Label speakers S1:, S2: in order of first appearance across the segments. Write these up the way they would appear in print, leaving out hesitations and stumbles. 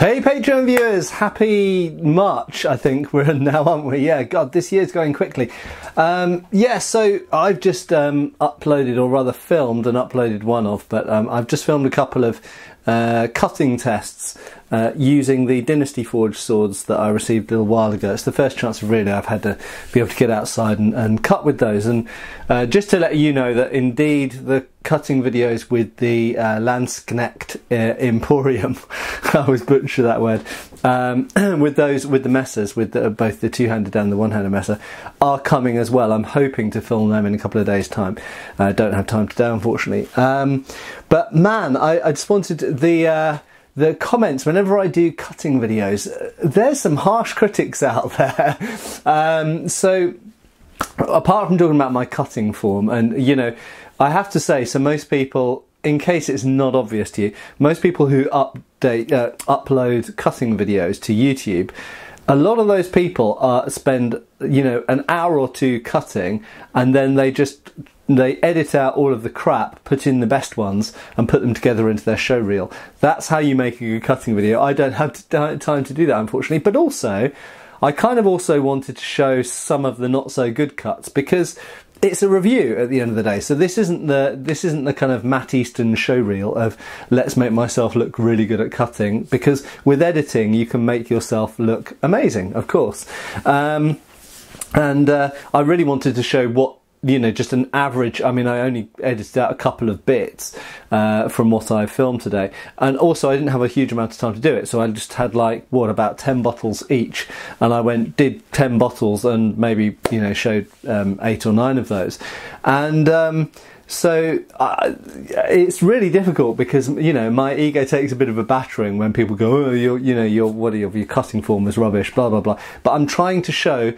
S1: Hey Patreon viewers, happy March I think we're in now, aren't we? Yeah, God, this year's going quickly. So I've just uploaded, or rather filmed and uploaded one of, but I've just filmed a couple of cutting tests using the Dynasty Forge swords that I received a little while ago. It's the first chance really I've had to be able to get outside and cut with those, and just to let you know that indeed the cutting videos with the Landsknecht Emporium, I always butcher that word, with the messers, with both the two-handed and the one-handed messer, are coming as well. I'm hoping to film them in a couple of days' time. I don't have time today, unfortunately. But man, I just wanted the comments whenever I do cutting videos. There's some harsh critics out there. So apart from talking about my cutting form, and you know, I have to say, so most people, in case it's not obvious to you, most people who upload cutting videos to YouTube, a lot of those people spend, you know, an hour or two cutting, and then they edit out all of the crap, put in the best ones, and put them together into their show reel. That's how you make a good cutting video. I don't have time to do that, unfortunately. But also, I kind of also wanted to show some of the not so good cuts, because it's a review at the end of the day. So this isn't the kind of Matt Easton show reel of let's make myself look really good at cutting, because with editing you can make yourself look amazing, of course. I really wanted to show what, you know, just an average. I mean, I only edited out a couple of bits from what I filmed today, and also I didn't have a huge amount of time to do it, so I just had like about 10 bottles each, and I did 10 bottles and maybe, you know, showed 8 or 9 of those, and so it's really difficult, because, you know, my ego takes a bit of a battering when people go, oh, your cutting form is rubbish, blah blah blah. But I'm trying to show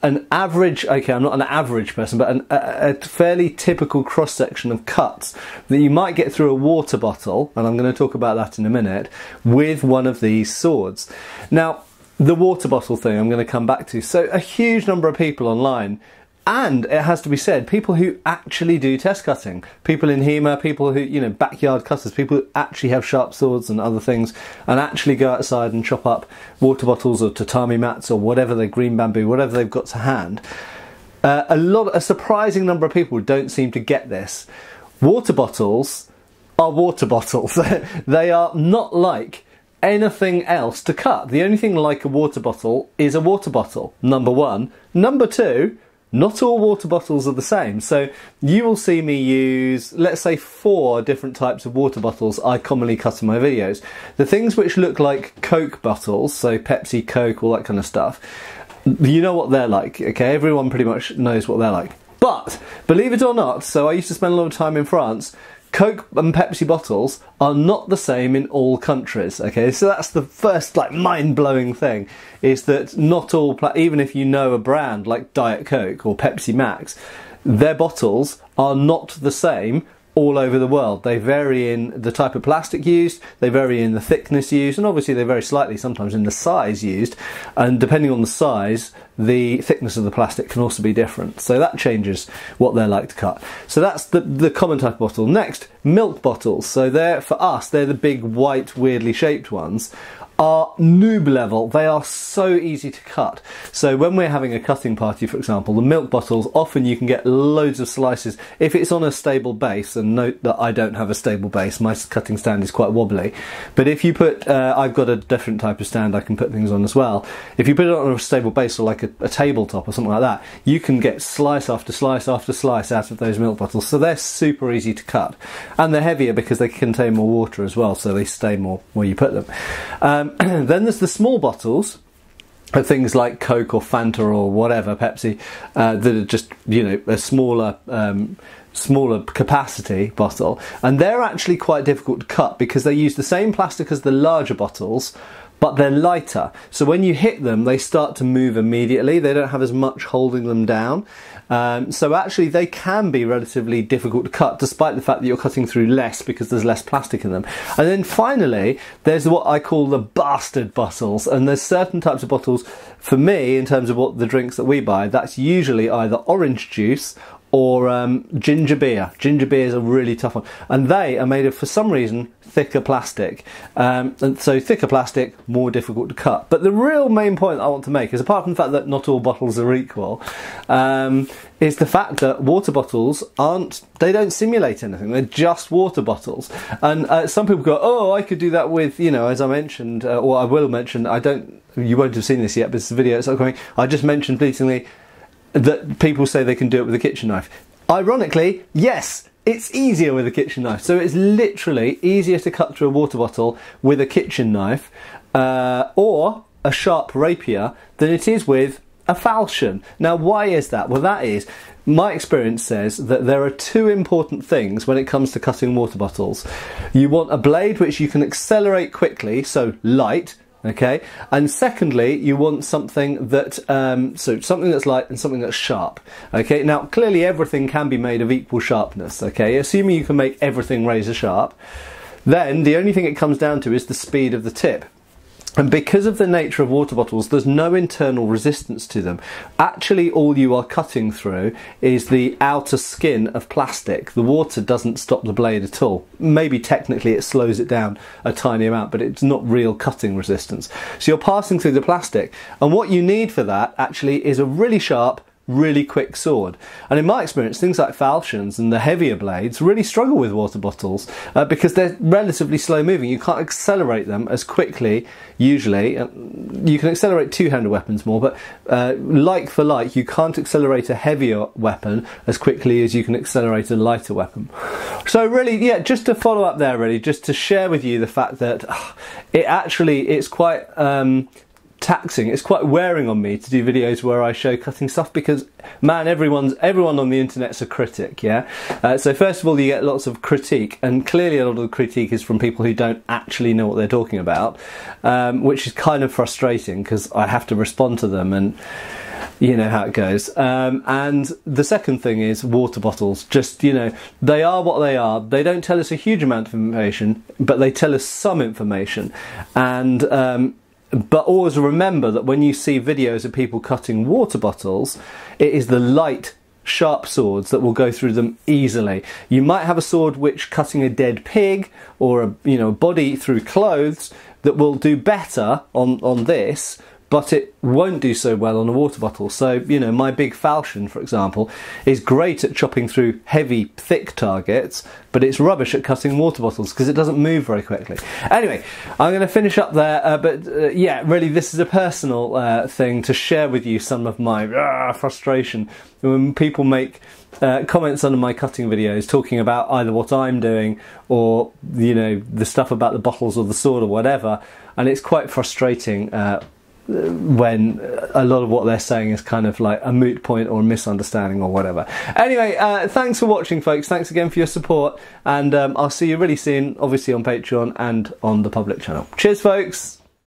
S1: an average, okay, I'm not an average person, but a fairly typical cross-section of cuts that you might get through a water bottle, and I'm going to talk about that in a minute, with one of these swords. Now, the water bottle thing I'm going to come back to. So a huge number of people online, and it has to be said, people who actually do test cutting, people in HEMA, people who, you know, backyard cutters, people who actually have sharp swords and other things, and actually go outside and chop up water bottles or tatami mats or whatever, the green bamboo, whatever they've got to hand. A surprising number of people don't seem to get this. Water bottles are water bottles. They are not like anything else to cut. The only thing like a water bottle is a water bottle, number one. Number two, not all water bottles are the same. So you will see me use, let's say, 4 different types of water bottles I commonly cut in my videos. The things which look like Coke bottles, so Pepsi, Coke, all that kind of stuff, you know what they're like, okay? Everyone pretty much knows what they're like. But, believe it or not, so I used to spend a lot of time in France, Coke and Pepsi bottles are not the same in all countries, okay? So that's the first, like, mind-blowing thing, is that not all, even if you know a brand like Diet Coke or Pepsi Max, their bottles are not the same all over the world. They vary in the type of plastic used, they vary in the thickness used, and obviously they vary slightly sometimes in the size used, and depending on the size, the thickness of the plastic can also be different. So that changes what they're like to cut. So that's the common type of bottle. Next, milk bottles. So for us, they're the big white weirdly shaped ones. Are noob level. They are so easy to cut. So when we're having a cutting party, for example, the milk bottles, often you can get loads of slices if it's on a stable base. And note that I don't have a stable base. My cutting stand is quite wobbly. But if you put, I've got a different type of stand I can put things on as well. If you put it on a stable base, or like a tabletop or something like that, you can get slice after slice after slice out of those milk bottles. So they're super easy to cut. And they're heavier because they contain more water as well, so they stay more where you put them. Then there's the small bottles of things like Coke or Fanta or whatever, Pepsi, that are just, you know, a smaller capacity bottle, and they're actually quite difficult to cut because they use the same plastic as the larger bottles, but they're lighter. So when you hit them, they start to move immediately. They don't have as much holding them down. So actually they can be relatively difficult to cut, despite the fact that you're cutting through less because there's less plastic in them. And then finally, there's what I call the bastard bottles. And there's certain types of bottles, for me, in terms of what the drinks that we buy, that's usually either orange juice or ginger beer. Ginger beer is a really tough one, and they are made of, for some reason, thicker plastic, and so thicker plastic, more difficult to cut. But the real main point I want to make is, apart from the fact that not all bottles are equal, is the fact that water bottles they don't simulate anything. They're just water bottles. And some people go, oh, I could do that with, as I mentioned, or I will mention, you won't have seen this yet, but it's a video that's upcoming. I just mentioned fleetingly that people say they can do it with a kitchen knife. Ironically, yes, it's easier with a kitchen knife. So it's literally easier to cut through a water bottle with a kitchen knife or a sharp rapier than it is with a falchion. Now, why is that? Well, that is, my experience says that there are two important things when it comes to cutting water bottles. You want a blade which you can accelerate quickly, so light, okay, and secondly, you want something that something that's light and something that's sharp. Okay, now clearly everything can be made of equal sharpness. Okay, assuming you can make everything razor sharp, then the only thing it comes down to is the speed of the tip. And because of the nature of water bottles, there's no internal resistance to them. Actually, all you are cutting through is the outer skin of plastic. The water doesn't stop the blade at all. Maybe technically it slows it down a tiny amount, but it's not real cutting resistance. So you're passing through the plastic, and what you need for that actually is a really sharp, really quick sword. And in my experience, things like falchions and the heavier blades really struggle with water bottles because they're relatively slow moving. You can't accelerate them as quickly usually. You can accelerate two-handed weapons more, but like for like, you can't accelerate a heavier weapon as quickly as you can accelerate a lighter weapon. So really, yeah, just to follow up there, really, just to share with you the fact that it's quite taxing. It's quite wearing on me to do videos where I show cutting stuff because, man, everyone on the internet's a critic, yeah? So first of all, you get lots of critique, and clearly a lot of the critique is from people who don't actually know what they're talking about, which is kind of frustrating because I have to respond to them, and you know how it goes. And the second thing is water bottles. Just, they are what they are. They don't tell us a huge amount of information, but they tell us some information. And but always remember that when you see videos of people cutting water bottles, it is the light, sharp swords that will go through them easily. You might have a sword which cutting a dead pig or a body through clothes that will do better on this, but it won't do so well on a water bottle. So, my big falchion, for example, is great at chopping through heavy, thick targets, but it's rubbish at cutting water bottles because it doesn't move very quickly. Anyway, I'm going to finish up there, but yeah, really, this is a personal thing to share with you some of my frustration when people make comments under my cutting videos talking about either what I'm doing or, the stuff about the bottles or the sword or whatever, and it's quite frustrating when a lot of what they're saying is kind of like a moot point or a misunderstanding or whatever. Anyway, thanks for watching, folks. Thanks again for your support, and I'll see you really soon, obviously on Patreon and on the public channel. Cheers, folks.